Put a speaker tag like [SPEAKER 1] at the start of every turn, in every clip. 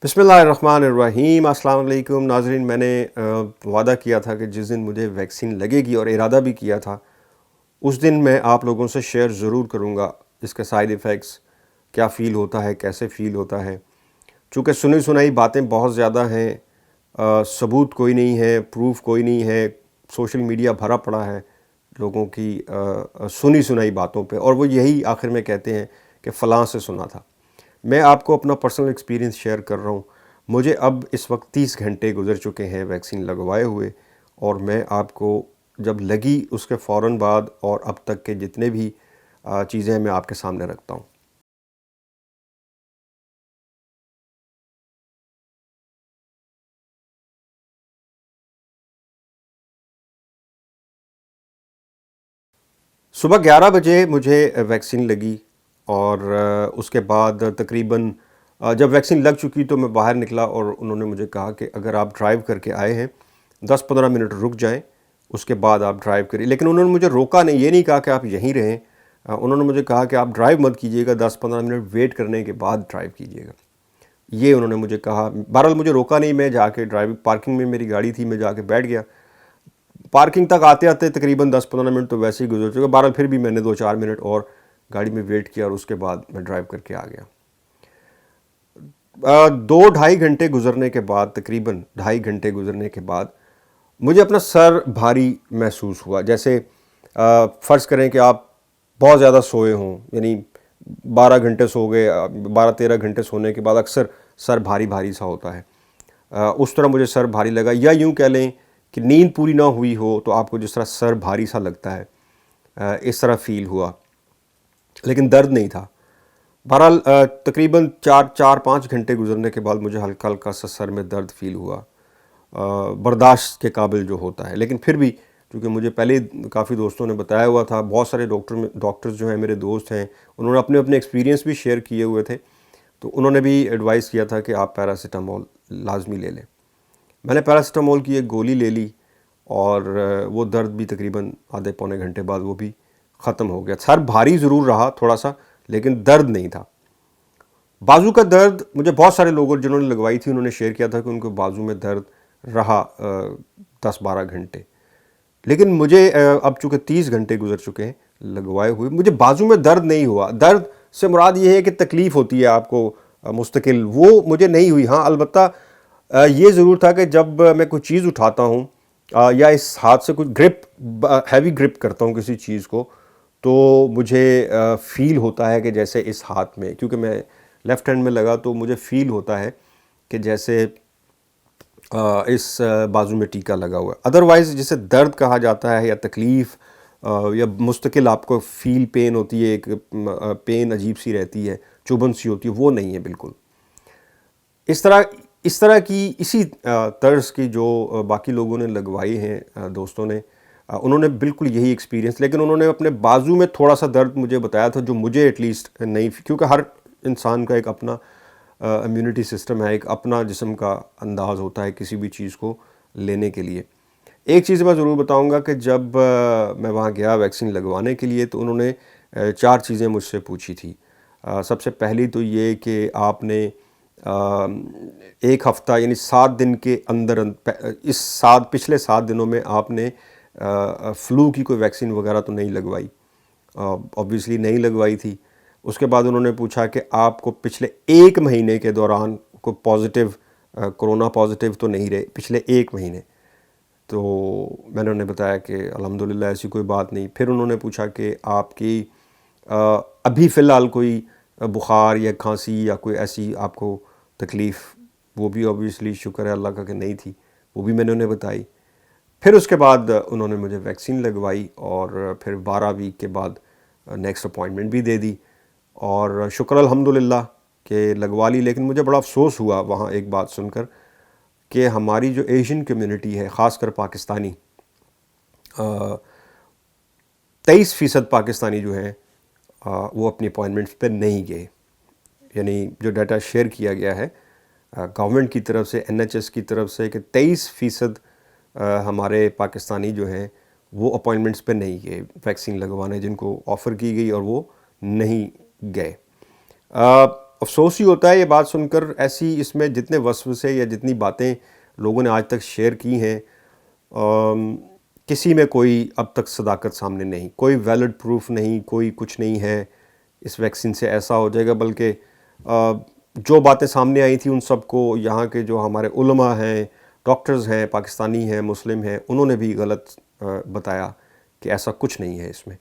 [SPEAKER 1] बिस्मिल्लाहिर्रहमानिर्रहीम। अस्सलाम वालेकुम नाज़रीन। मैंने वादा किया था कि जिस दिन मुझे वैक्सीन लगेगी, और इरादा भी किया था, उस दिन मैं आप लोगों से शेयर ज़रूर करूँगा इसके साइड इफ़ेक्ट्स, क्या फ़ील होता है, कैसे फ़ील होता है। चूँकि सुनी सुनाई बातें बहुत ज़्यादा हैं, सबूत कोई नहीं है, प्रूफ कोई नहीं है, सोशल मीडिया भरा पड़ा है लोगों की सुनी सुनाई बातों पे, और वो यही आखिर में कहते हैं कि फ़लाँ से सुना था। मैं आपको अपना पर्सनल एक्सपीरियंस शेयर कर रहा हूँ। मुझे अब इस वक्त 30 घंटे गुजर चुके हैं वैक्सीन लगवाए हुए, और मैं आपको जब लगी उसके फ़ौरन बाद और अब तक के जितने भी चीज़ें मैं आपके सामने रखता हूँ। सुबह 11 बजे मुझे वैक्सीन लगी, और उसके बाद तकरीबन जब वैक्सीन लग चुकी तो मैं बाहर निकला, और उन्होंने मुझे कहा कि अगर आप ड्राइव करके आए हैं 10-15 मिनट रुक जाएं, उसके बाद आप ड्राइव करिए। लेकिन उन्होंने मुझे रोका नहीं, ये नहीं कहा कि आप यहीं रहें। उन्होंने मुझे कहा कि आप ड्राइव मत कीजिएगा, 10-15 मिनट वेट करने के बाद ड्राइव कीजिएगा, ये उन्होंने मुझे कहा। बहरहाल मुझे रोका नहीं, मैं जाके ड्राइविंग पार्किंग में मेरी गाड़ी थी, मैं जाके बैठ गया। पार्किंग तक आते आते तकरीबन 10-15 मिनट तो वैसे ही गुजर चुके। बहरहाल फिर भी मैंने 2-4 मिनट और गाड़ी में वेट किया, और उसके बाद मैं ड्राइव करके आ गया। 2-2.5 घंटे गुजरने के बाद, तकरीबन 2.5 घंटे गुजरने के बाद, मुझे अपना सर भारी महसूस हुआ। जैसे फ़र्ज़ करें कि आप बहुत ज़्यादा सोए हों, यानी 12 घंटे सो गए, 12-13 घंटे सोने के बाद अक्सर सर भारी भारी सा होता है। उस तरह मुझे सर भारी लगा, या यूँ कह लें कि नींद पूरी ना हुई हो तो आपको जिस तरह सर भारी सा लगता है, इस तरह फ़ील हुआ, लेकिन दर्द नहीं था। बहरहाल तकरीबन 4-5 घंटे गुजरने के बाद मुझे हल्का हल्का सा सर में दर्द फ़ील हुआ, बर्दाश्त के काबिल जो होता है। लेकिन फिर भी क्योंकि मुझे पहले काफ़ी दोस्तों ने बताया हुआ था, बहुत सारे डॉक्टर्स जो हैं मेरे दोस्त हैं, उन्होंने अपने अपने एक्सपीरियंस भी शेयर किए हुए थे, तो उन्होंने भी एडवाइस किया था कि आप पैरासीटामोल लाजमी ले लें। मैंने पैरासीटामोल की एक गोली ले ली, और वो दर्द भी तकरीबन आधे पौने घंटे बाद वो भी ख़त्म हो गया। सर भारी ज़रूर रहा थोड़ा सा, लेकिन दर्द नहीं था। बाजू का दर्द, मुझे बहुत सारे लोगों जिन्होंने लगवाई थी उन्होंने शेयर किया था कि उनको बाजू में दर्द रहा 10-12 घंटे। लेकिन मुझे अब चूँकि 30 घंटे गुजर चुके हैं लगवाए हुए, मुझे बाजू में दर्द नहीं हुआ। दर्द से मुराद ये है कि तकलीफ़ होती है आपको मुस्तकिल, वो मुझे नहीं हुई। हाँ, अलबत्ता ये ज़रूर था कि जब मैं कोई चीज़ उठाता हूँ, या इस हाथ से कुछ ग्रिप, हैवी ग्रिप करता हूँ किसी चीज़ को, तो मुझे फ़ील होता है कि जैसे इस हाथ में, क्योंकि मैं लेफ़्ट हैंड में लगा, तो मुझे फ़ील होता है कि जैसे इस बाजू में टीका लगा हुआ है। अदरवाइज़ जिसे दर्द कहा जाता है, या तकलीफ़, या मुस्तकिल आपको फ़ील पेन होती है, एक पेन अजीब सी रहती है, चुभन सी होती है, वो नहीं है बिल्कुल। इस तरह की इसी तर्ज की जो बाकी लोगों ने लगवाई हैं, दोस्तों ने, उन्होंने बिल्कुल यही एक्सपीरियंस, लेकिन उन्होंने अपने बाजू में थोड़ा सा दर्द मुझे बताया था, जो मुझे एटलीस्ट नहीं, क्योंकि हर इंसान का एक अपना इम्यूनिटी सिस्टम है, एक अपना जिस्म का अंदाज़ होता है किसी भी चीज़ को लेने के लिए। एक चीज़ मैं ज़रूर बताऊंगा कि जब मैं वहाँ गया वैक्सीन लगवाने के लिए, तो उन्होंने 4 चीज़ें मुझसे पूछी थी। सबसे पहली तो ये कि आपने एक हफ़्ता यानी 7 दिन के अंदर पिछले 7 दिनों में आपने फ़्लू की कोई वैक्सीन वगैरह तो नहीं लगवाई। ऑब्वियसली नहीं लगवाई थी। उसके बाद उन्होंने पूछा कि आपको पिछले 1 महीने के दौरान कोई पॉजिटिव, कोरोना पॉजिटिव तो नहीं रहे पिछले 1 महीने। तो मैंने उन्हें बताया कि अल्हम्दुलिल्लाह ऐसी कोई बात नहीं। फिर उन्होंने पूछा कि आपकी अभी फ़िलहाल कोई बुखार या खांसी या कोई ऐसी आपको तकलीफ़, वो भी ऑब्वियसली शुक्र है अल्लाह का कि नहीं थी, वो भी मैंने उन्हें बताई। फिर उसके बाद उन्होंने मुझे वैक्सीन लगवाई, और फिर 12 वीक के बाद नेक्स्ट अपॉइंटमेंट भी दे दी, और शुक्र अल्हम्दुलिल्लाह कि लगवा ली। लेकिन मुझे बड़ा अफसोस हुआ वहाँ एक बात सुनकर कि हमारी जो एशियन कम्युनिटी है, ख़ासकर पाकिस्तानी, 23% पाकिस्तानी जो हैं वो अपनी अपॉइंटमेंट्स पे नहीं गए। यानी जो डाटा शेयर किया गया है गवर्नमेंट की तरफ से, NHS की तरफ से, कि 23% हमारे पाकिस्तानी जो हैं वो अपॉइंटमेंट्स पे नहीं गए वैक्सीन लगवाने, जिनको ऑफ़र की गई और वो नहीं गए। افسوس ہی ہوتا ہے یہ بات سن کر، ایسی اس میں جتنے وسوسے یا جتنی باتیں لوگوں نے آج تک شیئر کی ہیں، کسی میں کوئی اب تک صداقت سامنے نہیں، کوئی ویلڈ پروف نہیں، کوئی کچھ نہیں ہے اس ویکسین سے ایسا ہو جائے گا، بلکہ جو باتیں سامنے آئی تھیں ان سب کو یہاں کے جو ہمارے علماء ہیں، ڈاکٹرز ہیں، پاکستانی ہیں، مسلم ہیں، انہوں نے بھی غلط بتایا کہ ایسا کچھ نہیں ہے اس میں۔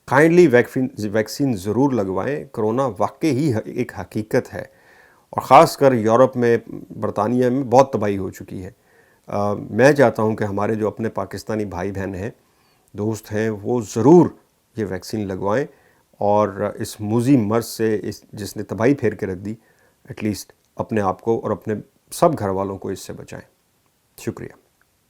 [SPEAKER 1] کائنڈلی ویکسین ضرور لگوائیں، کرونا واقعی ہی ایک حقیقت ہے، اور خاص کر یورپ میں، برطانیہ میں بہت تباہی ہو چکی ہے۔ میں چاہتا ہوں کہ ہمارے جو اپنے پاکستانی بھائی بہن ہیں، دوست ہیں، وہ ضرور یہ ویکسین لگوائیں، اور اس موذی مرض سے، جس نے تباہی پھیر کے رکھ دی، ایٹ لیسٹ اپنے آپ کو اور اپنے سب گھر والوں کو اس سے بچائیں۔ شکریہ۔